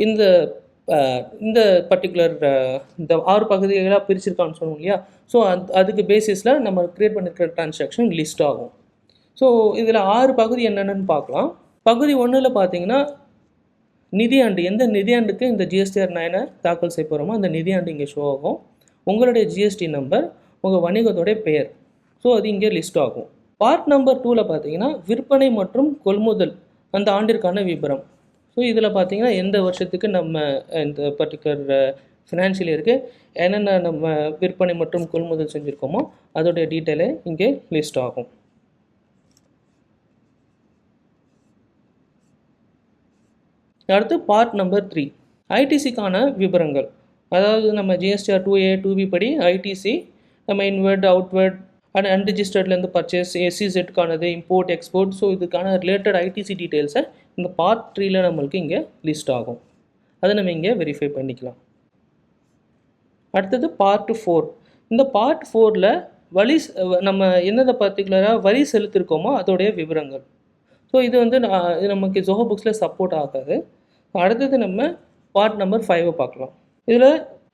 இந்த பர்டிகுலர் இந்த 6 பகுதிகளாக பிரிச்சிருக்கான்னு சொன்னோம் இல்லையா, ஸோ அதுக்கு பேசிஸில் நம்ம க்ரியேட் பண்ணியிருக்கிற டிரான்சாக்ஷன் லிஸ்ட் ஆகும். ஸோ இதில் 6 பகுதி என்னென்னு பார்க்கலாம். பகுதி 1ல் பார்த்தீங்கன்னா நிதியாண்டு, எந்த நிதியாண்டுக்கு இந்த GSTR 9 தாக்கல் செய்ய போகிறோமோ அந்த நிதியாண்டு இங்கே ஷோ ஆகும். உங்களுடைய ஜிஎஸ்டி நம்பர், உங்கள் வணிகத்தோடைய பெயர், ஸோ அது இங்கே லிஸ்ட் ஆகும். பார்ட் நம்பர் 2ல் பார்த்தீங்கன்னா விற்பனை மற்றும் கொள்முதல் அந்த ஆண்டிற்கான விபரம். ஸோ இதில் பார்த்தீங்கன்னா எந்த வருஷத்துக்கு நம்ம இந்த பர்டிகுலர் ஃபினான்ஷியல் இயருக்கு என்னென்ன நம்ம விற்பனை மற்றும் கொள்முதல் செஞ்சுருக்கோமோ அதோடைய டீட்டெயிலே இங்கே லிஸ்ட் ஆகும். அடுத்து பார்ட் நம்பர் 3 ஐடிசிக்கான விவரங்கள். அதாவது நம்ம GSTR 2A 2B படி ஐடிசி நம்ம இன்வெர்ட் அவுட்வெர்ட் அண்ட் அன்ரிஜிஸ்டர்ட்லேருந்து பர்ச்சேஸ், SEZக்கானது, இம்போர்ட் எக்ஸ்போர்ட், ஸோ இதுக்கான ரிலேட்டட் ஐடிசி டீட்டெயில்ஸை இந்த பார்ட் 3ல் நம்மளுக்கு இங்கே லிஸ்ட் ஆகும். அதை நம்ம இங்கே வெரிஃபை பண்ணிக்கலாம். அடுத்தது பார்ட் 4. இந்த பார்ட் 4ல் நம்ம என்னென்ன பர்டிகுலராக வரி செலுத்திருக்கோமோ அதோடைய விவரங்கள். ஸோ இது வந்து நமக்கு ஜோஹோ புக்ஸில் சப்போர்ட் ஆகாது. அடுத்தது நம்ம பார்ட் நம்பர் 5 பார்க்கலாம். இதில்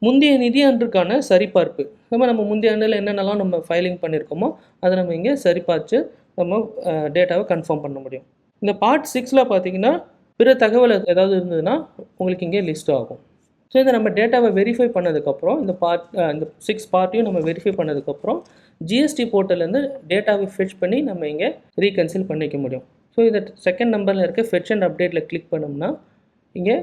முந்தைய நிதியாண்டுக்கான சரிபார்ப்பு, நம்ம முந்தைய ஆண்டில் என்னென்னலாம் நம்ம ஃபைலிங் பண்ணியிருக்கோமோ அதை நம்ம இங்கே சரிபார்த்து நம்ம டேட்டாவை கன்ஃபார்ம் பண்ண முடியும். இந்த பார்ட் 6ல் பார்த்தீங்கன்னா பிற தகவல் ஏதாவது இருந்ததுன்னா உங்களுக்கு இங்கே லிஸ்ட் ஆகும். ஸோ இதை நம்ம டேட்டாவை வெரிஃபை பண்ணதுக்கப்புறம் இந்த 6 பார்ட்டையும் நம்ம வெரிஃபை பண்ணதுக்கப்புறம் ஜிஎஸ்டி போர்ட்டல்லேருந்து டேட்டாவை ஃபெட்ச் பண்ணி நம்ம இங்கே ரீகன்சில் பண்ணிக்க முடியும். ஸோ இதை செகண்ட் நம்பரில் இருக்க ஃபெட்ச் அண்ட் அப்டேட்டில் கிளிக் பண்ணோம்னா இங்கே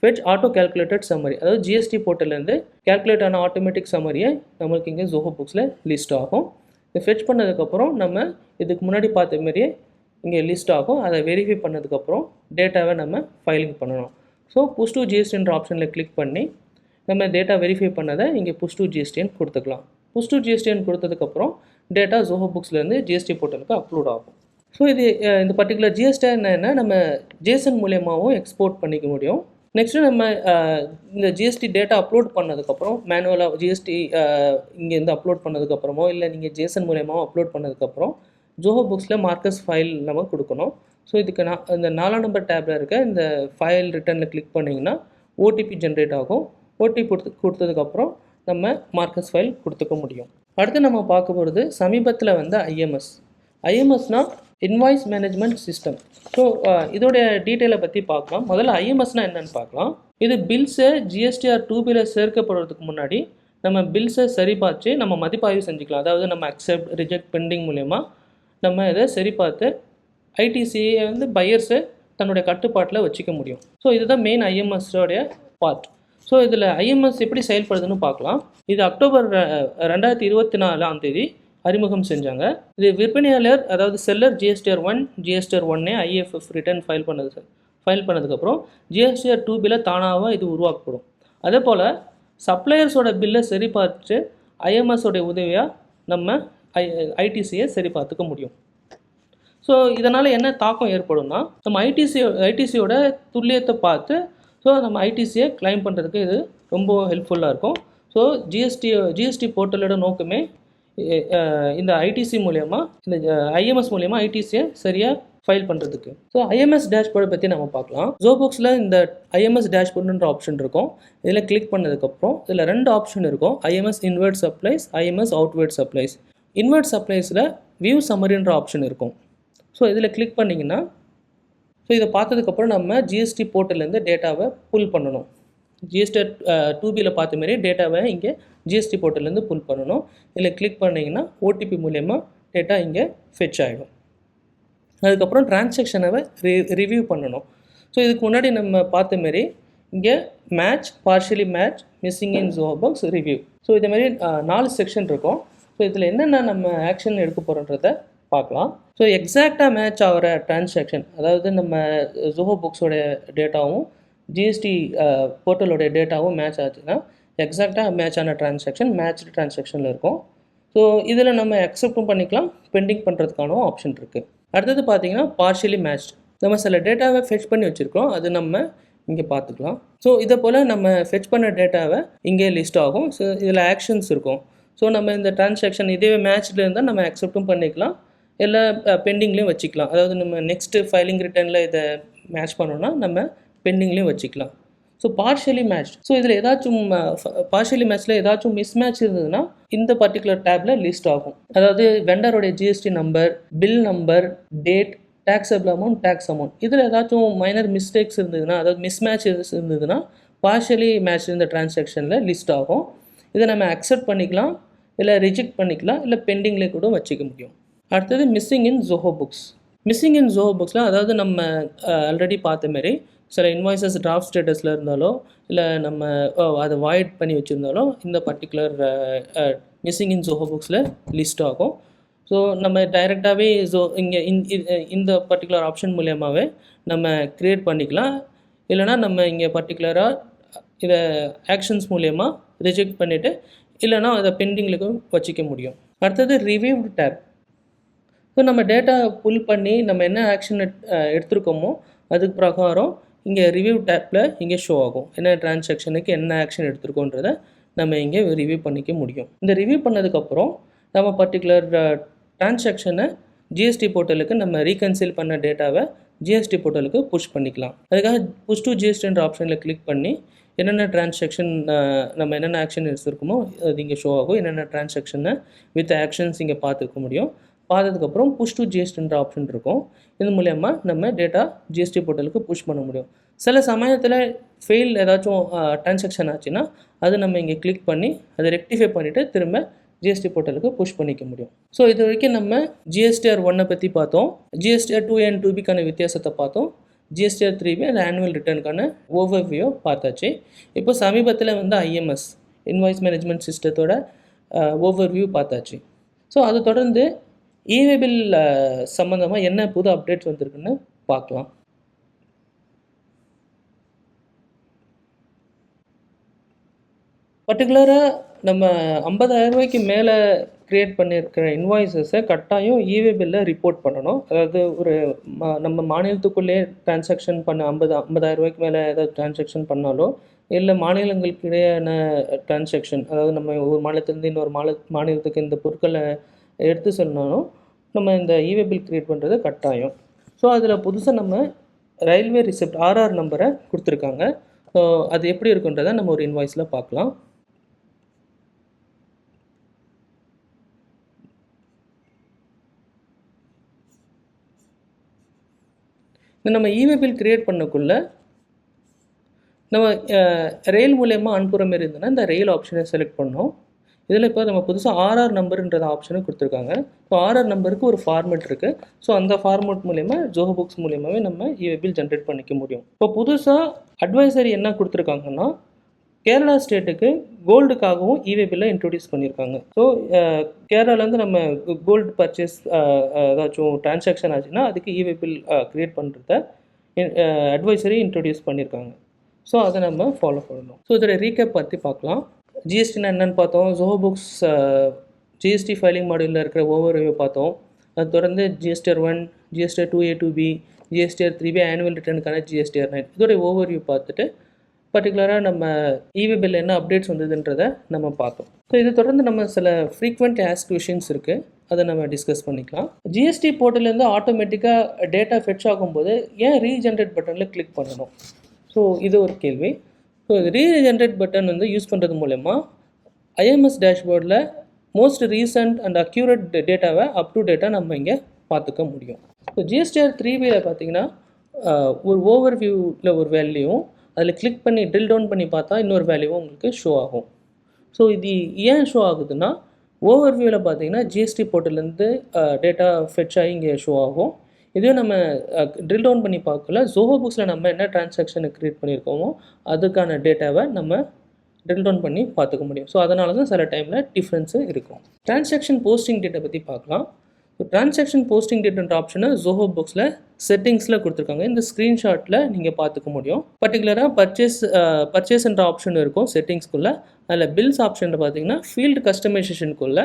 ஃபெட்ச் ஆட்டோ கேல்குலேட்டட் சம்மரி, அதாவது ஜிஎஸ்டி போர்ட்டல்லேருந்து கேல்குலேட் ஆன ஆட்டோமேட்டிக் சம்மரியை நம்மளுக்கு இங்கே ஜோஹோ புக்ஸில் லிஸ்ட் ஆகும். இதை ஃபெட்ச் பண்ணதுக்கப்புறம் நம்ம இதுக்கு முன்னாடி பார்த்த மாதிரியே இங்கே லிஸ்ட் ஆகும். அதை வெரிஃபை பண்ணதுக்கப்புறம் டேட்டாவை நம்ம ஃபைலிங் பண்ணணும். ஸோ புஷ் டு ஜிஎஸ்டின்ற ஆப்ஷனில் கிளிக் பண்ணி நம்ம டேட்டா வெரிஃபை பண்ணதை இங்கே புஷ் டு ஜிஎஸ்டின்னு கொடுத்துக்கலாம். புஷ் டு ஜிஎஸ்டின்னு கொடுத்ததுக்கப்புறம் டேட்டா ஜோஹோ புக்ஸ்லேருந்து ஜிஎஸ்டி போர்ட்டலுக்கு அப்லோட் ஆகும். ஸோ இது இந்த பர்டிகுலர் ஜிஎஸ்டி என்னன்னா நம்ம ஜேசன் மூலியமாகவும் எக்ஸ்போர்ட் பண்ணிக்க முடியும். நெக்ஸ்ட்டு நம்ம இந்த ஜிஎஸ்டி டேட்டா அப்லோட் பண்ணதுக்கப்புறம் மேனுவலாக ஜிஎஸ்டி இங்கேருந்து அப்லோட் பண்ணதுக்கப்புறமோ இல்லை நீங்கள் ஜேசன் மூலியமாகவும் அப்லோட் பண்ணதுக்கப்புறம் ஜோஹோ புக்ஸில் மார்க்கஸ் ஃபைல் நம்ம கொடுக்கணும். ஸோ இதுக்கு இந்த 4ஆம் நம்பர் டேப்பில் இருக்க இந்த ஃபைல் ரிட்டர்னில் கிளிக் பண்ணிங்கன்னா ஓடிபி ஜென்ரேட் ஆகும். ஓடிபி கொடுத்ததுக்கப்புறம் நம்ம மார்க்கஸ் ஃபைல் கொடுத்துக்க முடியும். அடுத்து நம்ம பார்க்க போகிறது சமீபத்தில் வந்த ஐஎம்எஸ்னால் இன்வாய்ஸ் மேனேஜ்மெண்ட் சிஸ்டம். ஸோ இதோடைய டீட்டெயிலை பற்றி பார்க்கலாம். முதல்ல ஐஎம்எஸ்னால் என்னென்னு பார்க்கலாம். இது பில்ஸை ஜிஎஸ்டிஆர் 2Bல சேர்க்கப்படுறதுக்கு முன்னாடி நம்ம பில்ஸை சரி பார்த்து நம்ம மதிப்பாய்வு செஞ்சுக்கலாம். அதாவது நம்ம அக்செப்ட் ரிஜெக்ட் பெண்டிங் மூலயமா நம்ம இதை சரி பார்த்து ஐடிசியை வந்து பையர்ஸை தன்னுடைய கட்டுப்பாட்டில் வச்சுக்க முடியும். ஸோ இதுதான் மெயின் ஐஎம்எஸோடைய பார்ட். ஸோ இதில் ஐஎம்எஸ் எப்படி செயல்படுதுன்னு பார்க்கலாம். இது அக்டோபர் 2024 அறிமுகம் செஞ்சாங்க. இது விற்பனையாளர் அதாவது seller GSTR 1 GSTR 1 IFF return file பண்ணதுக்கப்புறம் ஜிஎஸ்டிஆர் 2Bல தானாக இது உருவாக்கப்படும். அதே போல் சப்ளையர்ஸோட பில்லை சரி பார்த்து ஐஎம்எஸோடைய உதவியாக நம்ம ஐடிசியை சரி பார்த்துக்க முடியும். ஸோ இதனால் என்ன தாக்கம் ஏற்படும்னா நம்ம ஐடிசியோட துல்லியத்தை பார்த்து நம்ம ஐடிசியை கிளைம் பண்ணுறதுக்கு இது ரொம்ப ஹெல்ப்ஃபுல்லாக இருக்கும். ஸோ ஜிஎஸ்டி போர்ட்டலோட நோக்கமே இந்த ஐடிசி மூலயமா இந்த ஐஎம்எஸ் மூலயமா ஐடிசியை சரியாக ஃபைல் பண்ணுறதுக்கு. ஸோ ஐஎம்எஸ் டேஷ்போர்டை பற்றி நம்ம பார்க்கலாம். ஜோபுக்ஸில் இந்த ஐஎம்எஸ் டேஷ்போர்டுன்ற ஆப்ஷன் இருக்கும். இதில் கிளிக் பண்ணதுக்கப்புறம் இதில் 2 ஆப்ஷன் இருக்கும். IMS inward supplies, IMS outward supplies. Inward சப்ளைஸில் வியூ சம்மரின்ற ஆப்ஷன் இருக்கும். ஸோ இதில் கிளிக் பண்ணிங்கன்னா இதை பார்த்ததுக்கப்புறம் நம்ம ஜிஎஸ்டி போர்ட்டலேருந்து டேட்டாவை புல் பண்ணணும். ஜிஎஸ்டிஆர் 2Bல பார்த்த மாதிரி டேட்டாவை இங்கே ஜிஎஸ்டி போர்ட்டலேருந்து புல் பண்ணணும். இதில் கிளிக் பண்ணிங்கன்னா ஓடிபி மூலயமா டேட்டா இங்கே ஃபெச் ஆகிடும். அதுக்கப்புறம் டிரான்சாக்ஷனை ரிவ்யூ பண்ணணும். ஸோ இதுக்கு முன்னாடி நம்ம பார்த்த மாரி இங்கே match, partially match, missing in Zoho books, review. So இதேமாரி 4 செக்ஷன் இருக்கும். ஸோ இதில் என்னென்ன நம்ம ஆக்ஷன் எடுக்க போகிறோன்றதை பார்க்கலாம். ஸோ எக்ஸாக்டாக மேட்ச் ஆகிற டிரான்சாக்ஷன், அதாவது நம்ம ஜோஹோ புக்ஸோட டேட்டாவும் ஜிஎஸ்டி போர்ட்டலோடைய டேட்டாவும் மேட்ச் ஆச்சுன்னா எக்ஸாக்டாக மேட்ச் ஆன டிரான்சாக்ஷன் மேட்ச்டு டிரான்சாக்ஷனில் இருக்கும். ஸோ இதில் நம்ம அக்செப்டும் பண்ணிக்கலாம், பெண்டிங் பண்ணுறதுக்கான ஆப்ஷன் இருக்குது. அடுத்தது பார்த்திங்கன்னா பார்ஷியலி மேட்ச்ட். நம்ம சில டேட்டாவை ஃபெச் பண்ணி வச்சுருக்கோம், அது நம்ம இங்கே பார்த்துக்கலாம். ஸோ இதை போல் நம்ம ஃபெச் பண்ண டேட்டாவை இங்கே லிஸ்ட் ஆகும். ஸோ இதில் ஆக்ஷன்ஸ் இருக்கும். ஸோ நம்ம இந்த டிரான்சாக்ஷன் இதே மேட்ச்சில் இருந்தால் நம்ம அக்செப்டும் பண்ணிக்கலாம், எல்லா பெண்டிங்லேயும் வச்சுக்கலாம். அதாவது நம்ம நெக்ஸ்ட்டு ஃபைலிங் ரிட்டர்னில் இதை மேட்ச் பண்ணோன்னா நம்ம பெண்டிங்லேயும் வச்சுக்கலாம். So partially match. ஸோ இதில் ஏதாச்சும் பார்ஷியலி மேட்ச்சில் ஏதாச்சும் மிஸ் மேட்ச் இருந்ததுன்னா இந்த பர்டிகுலர் டேப்பில் லிஸ்ட் ஆகும். அதாவது வெண்டரோடைய GST number, bill number, date, taxable amount, tax amount, இதில் ஏதாச்சும் மைனர் மிஸ்டேக்ஸ் இருந்ததுன்னா, அதாவது மிஸ் மேட்ச் இருந்ததுன்னா பார்ஷியலி மேட்ச் இந்த டிரான்சாக்ஷனில் லிஸ்ட் ஆகும். இதை நம்ம அக்செப்ட் பண்ணிக்கலாம், இல்லை ரிஜெக்ட் பண்ணிக்கலாம், இல்லை பெண்டிங்லேயே கூட வச்சுக்க முடியும். அடுத்தது missing in Zoho books. Missing in Zoho புக்ஸில் அதாவது நம்ம ஆல்ரெடி பார்த்த மாரி சில இன்வாய்ஸஸ் டிராஃப்ட் ஸ்டேட்டஸில் இருந்தாலோ இல்லை நம்ம அதை வாய்ட் பண்ணி வச்சுருந்தாலோ இந்த பர்டிகுலர் மிஸ்ஸிங் இன் ஜோஹோ புக்ஸில் லிஸ்ட் ஆகும். ஸோ நம்ம டைரெக்டாகவே இங்கே இந்த பர்டிகுலர் ஆப்ஷன் மூலியமாகவே நம்ம க்ரியேட் பண்ணிக்கலாம், இல்லைனா நம்ம இங்கே பர்டிகுலராக இதை ஆக்ஷன்ஸ் மூலயமா ரிஜெக்ட் பண்ணிவிட்டு இல்லைனா அதை பெண்டிங்களுக்கு வச்சுக்க முடியும். அடுத்தது ரிவ்யூவ்டு டேப். ஸோ நம்ம டேட்டா புல் பண்ணி நம்ம என்ன ஆக்ஷன் எடுத்திருக்கோமோ அதுக்கு பிரகாரம் இங்கே ரிவ்யூ டேப்பில் இங்கே ஷோ ஆகும். என்ன டிரான்சாக்ஷனுக்கு என்ன ஆக்ஷன் எடுத்திருக்கோன்றதை நம்ம இங்கே ரிவ்யூ பண்ணிக்க முடியும். இந்த ரிவ்யூ பண்ணதுக்கப்புறம் நம்ம பர்டிகுலர் டிரான்சாக்ஷனை ஜிஎஸ்டி போர்ட்டலுக்கு நம்ம ரீகன்சில் பண்ண டேட்டாவை ஜிஎஸ்டி போர்ட்டலுக்கு புஷ் பண்ணிக்கலாம். அதுக்காக புஷ் டு ஜிஎஸ்டின்ற ஆப்ஷனில் கிளிக் பண்ணி என்னென்ன டிரான்சாக்ஷன் நம்ம என்னென்ன ஆக்ஷன் எடுத்துருக்கோமோ அது இங்கே ஷோ ஆகும். என்னென்ன டிரான்சாக்ஷனை வித் ஆக்ஷன்ஸ் இங்கே பார்த்துக்க முடியும். பார்த்ததுக்கப்புறம் புஷ் டு ஜிஎஸ்டின்ற ஆப்ஷன் இருக்கும். இது மூலயமா நம்ம டேட்டா ஜிஎஸ்டி போர்ட்டலுக்கு புஷ் பண்ண முடியும். சில சமயத்தில் ஃபெயில் ஏதாச்சும் டிரான்சாக்ஷன் ஆச்சுன்னா அது நம்ம இங்கே கிளிக் பண்ணி அதை ரெக்டிஃபை பண்ணிவிட்டு திரும்ப ஜிஎஸ்டி போர்ட்டலுக்கு புஷ் பண்ணிக்க முடியும். ஸோ இது வரைக்கும் நம்ம ஜிஎஸ்டிஆர் 1 பற்றி பார்த்தோம், ஜிஎஸ்டிஆர் 2A and 2Bக்கான வித்தியாசத்தை பார்த்தோம், ஜிஎஸ்டிஆர் 3B அந்த ஆனுவல் ரிட்டர்னுக்கான ஓவர்வியூ பார்த்தாச்சு. இப்போ சமீபத்தில் வந்து ஐஎம்எஸ் இன்வாய்ஸ் மேனேஜ்மெண்ட் சிஸ்டத்தோட ஓவர்வியூ பார்த்தாச்சு. ஸோ அது தொடர்ந்து இ-வே பில் சம்மந்தமாக என்ன புது அப்டேட்ஸ் வந்திருக்குன்னு பார்க்கலாம். பர்டிகுலராக நம்ம 50,000 ரூபாய்க்கு மேலே க்ரியேட் பண்ணியிருக்கிற இன்வாய்ஸஸை கட்டாயம் இவே பில்லில் ரிப்போர்ட் பண்ணணும். அதாவது ஒரு நம்ம மாநிலத்துக்குள்ளே டிரான்சாக்ஷன் பண்ண 50,000 ரூபாய்க்கு மேலே ஏதாவது டிரான்சாக்ஷன் பண்ணாலோ, இல்லை மாநிலங்களுக்கு இடையான டிரான்சாக்ஷன், அதாவது நம்ம ஒரு மாநிலத்திலேருந்து இன்னொரு மாநிலத்துக்கு இந்த பொருட்களை எடுத்து செல்லணும், நம்ம இந்த இவே பில் க்ரியேட் பண்ணுறது கட்டாயம். ஸோ அதில் புதுசாக நம்ம ரயில்வே ரிசிப்ட் ஆர்ஆர் நம்பரை கொடுத்துருக்காங்க. ஸோ அது எப்படி இருக்குன்றதை நம்ம ஒரு இன்வாய்ஸில் பார்க்கலாம். நம்ம இவே பில் க்ரியேட் பண்ணக்குள்ள நம்ம ரெயில் மூலயமா அனுப்புகிற மாரி இருந்ததுன்னா இந்த ரெயில் ஆப்ஷனை செலக்ட் பண்ணோம். இதில் இப்போ நம்ம புதுசாக ஆர்ஆர் நம்பருன்றத ஆப்ஷனை கொடுத்துருக்காங்க. ஸோ ஆர்ஆர் நம்பருக்கு ஒரு ஃபார்மெட் இருக்குது. ஸோ அந்த ஃபார்மெட் மூலயமா ஜோஹோ புக்ஸ் மூலியமாகவே நம்ம இவே பில் ஜென்ரேட் பண்ணிக்க முடியும். இப்போ புதுசாக அட்வைசரி என்ன கொடுத்துருக்காங்கன்னா, கேரளா ஸ்டேட்டுக்கு கோல்டுக்காகவும் இவே பில்லை இன்ட்ரடியூஸ் பண்ணியிருக்காங்க. ஸோ கேரளாலேருந்து நம்ம கோல்டு பர்ச்சேஸ் ஏதாச்சும் டிரான்சாக்ஷன் ஆச்சுன்னா அதுக்கு இவே பில் க்ரியேட் பண்ணுறத அட்வைசரி இன்ட்ரடியூஸ் பண்ணியிருக்காங்க. ஸோ அதை நம்ம ஃபாலோ பண்ணணும். ஸோ இதோட ரீகேப் பற்றி பார்க்கலாம். ஜிஎஸ்டினா என்னென்னு பார்த்தோம். ஜோஹோ புக்ஸ் ஜிஎஸ்டி ஃபைலிங் மாடியூலில் இருக்கிற ஓவர்வியூ பார்த்தோம். அது தொடர்ந்து GSTR 1, GSTR 2A 2B, GSTR 3B annual ரிட்டர்னுக்கான GSTR 9 இதோடைய ஓவர்வியூ பார்த்துட்டு பர்டிகுலராக நம்ம இவே பில் என்ன அப்டேட்ஸ் வந்ததுன்றதை நம்ம பார்த்தோம். ஸோ இதை தொடர்ந்து நம்ம சில ஃப்ரீக்வெண்ட் ஆஸ்க் கொஷின்ஸ் இருக்குது, அதை நம்ம டிஸ்கஸ் பண்ணிக்கலாம். ஜிஎஸ்டி போர்ட்டலேருந்து ஆட்டோமேட்டிக்காக டேட்டா ஃபெட்ச் ஆகும்போது ஏன் ரீஜென்ரேட் பட்டனில் கிளிக் பண்ணணும்? ஸோ இது ஒரு கேள்வி. ஸோ ரீஜென்ரேட் பட்டன் யூஸ் பண்ணுறது மூலமா ஐஎம்எஸ் டேஷ்போர்டில் மோஸ்ட் ரீசன்ட் அண்ட் அக்யூரேட் டேட்டாவை அப் டு டேட்டாக நம்ம இங்கே பார்த்துக்க முடியும். ஸோ GSTR 3Bயில் பார்த்தீங்கன்னா ஒரு ஓவர்வியூவில் ஒரு வேல்யூவும் அதில் கிளிக் பண்ணி ட்ரில் டவுன் பண்ணி பார்த்தா இன்னொரு வேல்யூவும் உங்களுக்கு ஷோ ஆகும். ஸோ இது ஏன் ஷோ ஆகுதுன்னா, ஓவர்வியூவில் பார்த்தீங்கன்னா ஜிஎஸ்டி போர்ட்டலேருந்து டேட்டா ஃபெட்ச் ஆகி இங்கே ஷோ ஆகும். இதே நம்ம ட்ரில் டவுன் பண்ணி பார்க்கல, ஜோஹோ புக்ஸில் நம்ம என்ன டிரான்சாக்ஷனை க்ரியேட் பண்ணியிருக்கோமோ அதுக்கான டேட்டாவை நம்ம ட்ரில் டவுன் பண்ணி பார்த்துக்க முடியும். ஸோ அதனால தான் சில டைமில் டிஃப்ரென்ஸு இருக்கும். டிரான்சாக்ஷன் போஸ்டிங் டேட்டை பற்றி பார்க்கலாம். ஸோ டிரான்சாக்ஷன் போஸ்டிங் டேட்ன்ற ஆப்ஷனை ஜோஹோ புக்ஸில் செட்டிங்ஸில் கொடுத்துருக்காங்க. இந்த ஸ்க்ரீன்ஷாட்டில் நீங்கள் பார்த்துக்க முடியும். பர்டிகுலராக பர்ச்சேஸ்ன்ற ஆப்ஷன் இருக்கும் செட்டிங்ஸ்குள்ளே. அதில் பில்ஸ் ஆப்ஷனில் பார்த்தீங்கன்னா ஃபீல்டு கஸ்டமைசேஷனுக்குள்ளே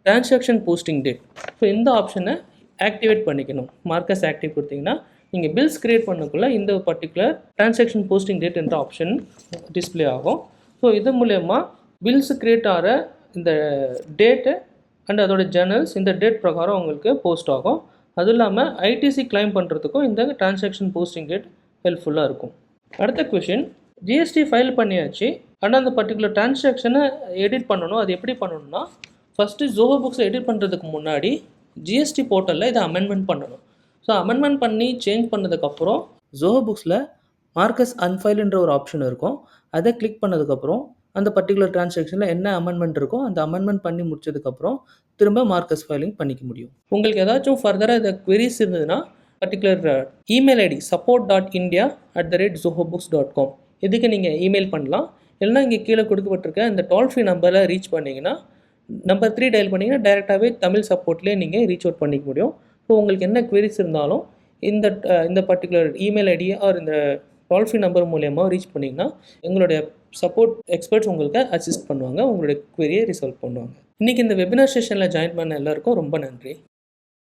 டிரான்சாக்ஷன் போஸ்டிங் டேட், ஸோ இந்த ஆப்ஷனை ஆக்டிவேட் பண்ணிக்கணும். மார்க்கஸ் ஆக்டிவ் கொடுத்தீங்கன்னா நீங்கள் பில்ஸ் க்ரியேட் பண்ணக்குள்ளே இந்த பர்டிகுலர் டிரான்சாக்ஷன் போஸ்டிங் டேட் என்ற ஆப்ஷன் டிஸ்பிளே ஆகும். ஸோ இது மூலயமா பில்ஸ் க்ரியேட் ஆகிற இந்த டேட்டு அண்ட் அதோட ஜேர்னல்ஸ் இந்த டேட் பிரகாரம் உங்களுக்கு போஸ்ட் ஆகும். அதுவும் இல்லாமல் ஐடிசி கிளைம் பண்ணுறதுக்கும் இந்த டிரான்சாக்ஷன் போஸ்டிங் டேட் ஹெல்ப்ஃபுல்லாக இருக்கும். அடுத்த கொஷின், ஜிஎஸ்டி ஃபைல் பண்ணியாச்சு, ஆனால் அந்த பர்டிகுலர் டிரான்சாக்ஷனை எடிட் பண்ணணும். அது எப்படி பண்ணணும்னா, ஃபஸ்ட்டு ஜோஹோ புக்ஸை எடிட் பண்ணுறதுக்கு முன்னாடி ஜிஎஸ்டி போர்ட்டலில் இதை அமெண்ட்மெண்ட் பண்ணணும். ஸோ அமெண்ட்மெண்ட் பண்ணி சேஞ்ச் பண்ணதுக்கப்புறம் ஜோஹோ புக்ஸில் மார்க்கஸ் அன்ஃபைல்ன்ற ஒரு ஆப்ஷன் இருக்கும். அதை கிளிக் பண்ணதுக்கப்புறம் அந்த பர்டிகுலர் டிரான்சாக்ஷனில் என்ன அமெண்ட்மெண்ட் இருக்கோ அந்த அமெண்ட்மெண்ட் பண்ணி முடிச்சதுக்கப்புறம் திரும்ப மார்க்கஸ் ஃபைலிங் பண்ணிக்க முடியும். உங்களுக்கு ஏதாச்சும் ஃபர்தராக இதை queries இருந்ததுன்னா பர்டிகுலர் இமெயில் ஐடி support.india@zohobooks.com இதுக்கு நீங்கள் இமெயில் பண்ணலாம். இல்லைனா இங்கே கீழே கொடுக்கப்பட்டிருக்க இந்த டோல் ஃப்ரீ நம்பரில் ரீச் பண்ணிங்கன்னா நம்பர் 3 டயல் பண்ணிங்கன்னா டைரெக்டாகவே தமிழ் சப்போர்ட்லேயே நீங்கள் ரீச் அவுட் பண்ணிக்க முடியும். ஸோ உங்களுக்கு என்ன queries இருந்தாலும் இந்த பர்டிகுலர் இமெயில் ஐடி ஆர் இந்த டோல் ஃப்ரீ நம்பர் மூலயமா ரீச் பண்ணிங்கன்னா எங்களுடைய சப்போர்ட் எக்ஸ்பர்ட்ஸ் உங்களுக்கு அசிஸ்ட் பண்ணுவாங்க, உங்களுடைய query-யை ரிசால்வ் பண்ணுவாங்க. இன்றைக்கி இந்த வெபினார் செஷனில் ஜாயின் பண்ண எல்லாருக்கும் ரொம்ப நன்றி.